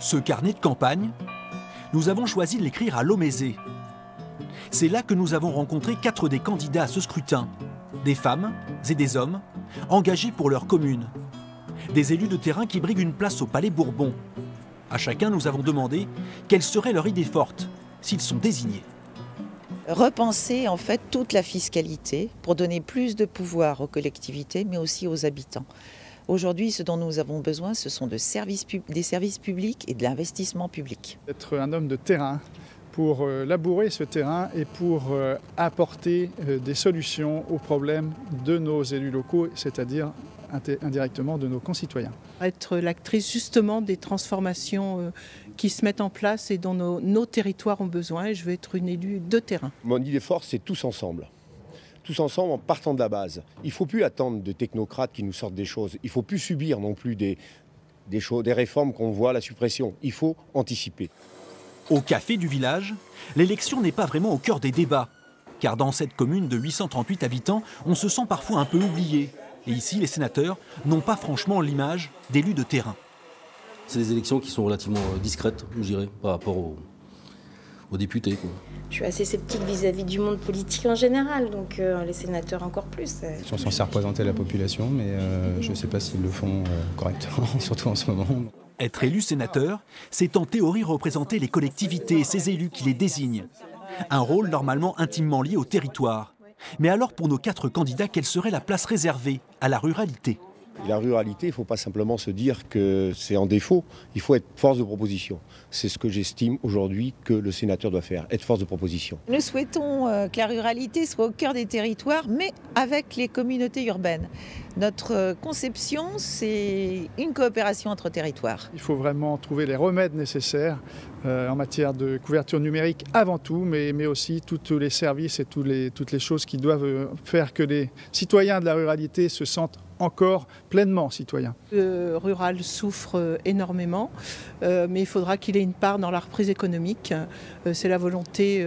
Ce carnet de campagne, nous avons choisi de l'écrire à Lomézé. C'est là que nous avons rencontré 4 des candidats à ce scrutin. Des femmes et des hommes engagés pour leur commune. Des élus de terrain qui briguent une place au Palais Bourbon. À chacun, nous avons demandé quelle serait leur idée forte s'ils sont désignés. Repenser en fait toute la fiscalité pour donner plus de pouvoir aux collectivités mais aussi aux habitants. Aujourd'hui, ce dont nous avons besoin, ce sont des services publics et de l'investissement public. Être un homme de terrain pour labourer ce terrain et pour apporter des solutions aux problèmes de nos élus locaux, c'est-à-dire indirectement de nos concitoyens. Être l'actrice justement des transformations qui se mettent en place et dont nos territoires ont besoin. Et je veux être une élue de terrain. Mon idée forte, c'est tous ensemble. Tous ensemble en partant de la base. Il ne faut plus attendre de technocrates qui nous sortent des choses. Il ne faut plus subir non plus des réformes qu'on voit, la suppression. Il faut anticiper. Au café du village, l'élection n'est pas vraiment au cœur des débats. Car dans cette commune de 838 habitants, on se sent parfois un peu oublié. Et ici, les sénateurs n'ont pas franchement l'image d'élus de terrain. C'est des élections qui sont relativement discrètes, je dirais, par rapport aux députés, quoi. Je suis assez sceptique vis-à-vis du monde politique en général, donc les sénateurs encore plus. Ils sont censés représenter la population, mais je ne sais pas s'ils le font correctement, surtout en ce moment. Être élu sénateur, c'est en théorie représenter les collectivités et ces élus qui les désignent. Un rôle normalement intimement lié au territoire. Mais alors pour nos 4 candidats, quelle serait la place réservée à la ruralité ? Et la ruralité, il ne faut pas simplement se dire que c'est en défaut, il faut être force de proposition. C'est ce que j'estime aujourd'hui que le sénateur doit faire, être force de proposition. Nous souhaitons que la ruralité soit au cœur des territoires, mais avec les communautés urbaines. Notre conception, c'est une coopération entre territoires. Il faut vraiment trouver les remèdes nécessaires en matière de couverture numérique avant tout, mais aussi tous les services et toutes les choses qui doivent faire que les citoyens de la ruralité se sentent encore pleinement citoyens. Le rural souffre énormément, mais il faudra qu'il ait une part dans la reprise économique. C'est la volonté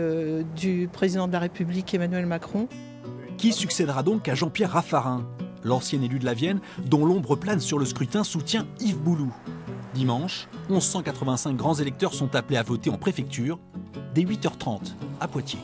du président de la République, Emmanuel Macron. Qui succédera donc à Jean-Pierre Raffarin, l'ancien élu de la Vienne, dont l'ombre plane sur le scrutin, soutient Yves Boulou. Dimanche, 1185 grands électeurs sont appelés à voter en préfecture, dès 8h30 à Poitiers.